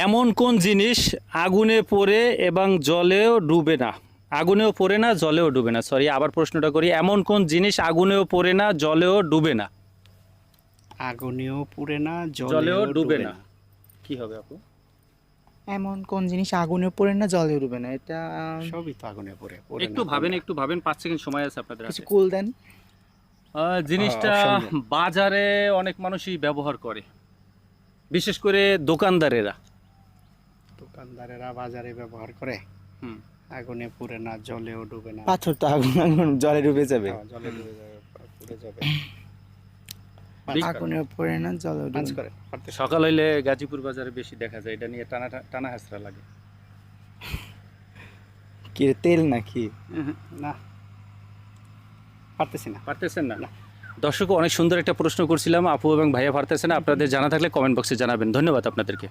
এমন কোন জিনিস আগুনে পড়ে এবং জলেও ডুবে না? আগুনেও পড়ে না, জলেও ডুবে না। সরি, আবার প্রশ্নটা করি। এমন কোন জিনিস আগুনেও পড়ে না, জলেও ডুবে না? আগুনেও পুড়ে না, জলেও জলেও ডুবে ডুবে না। না। কি হবে আপু? এমন কোন জিনিস আগুনে পড়ে না জলে ডুবে না? এটা সবই তো আগুনে পড়ে পড়ে একটু না ভাবেন, কোনটা? একটু ভাবেন, 5 সেকেন্ড সময় আছে আপনাদের কিছু হাতে। কুল দেন। জিনিসটা option দেন। বাজারে অনেক মানুষই ব্যবহার করে, বিশেষ করে দোকানদারেরা। দোকানদারেরা বাজারে ব্যবহার করে। হুম। আগুনে পুড়ে না, জলেও ডুবে না। পাথর তো আগুন আগুন জলে ডুবে যাবে। জলে ডুবে যাবে, পুড়ে যাবে। আগুনে পড়ে না জলে ডুবে পাঁচ না। করে পারতেছি। সকাল হইলে গাজীপুর বাজারে বেশি দেখা যায়, এটা নিয়ে টানা টানা হাসরা লাগে। কি রে, তেল নাকি? না, পারতেছি না। পারতেছেন না? দর্শক, অনেক সুন্দর একটা প্রশ্ন করছিলাম, আপু এবং ভাইয়া পারতেছেন না। আপনাদের জানা থাকলে কমেন্ট বক্সে জানাবেন। ধন্যবাদ আপনাদেরকে।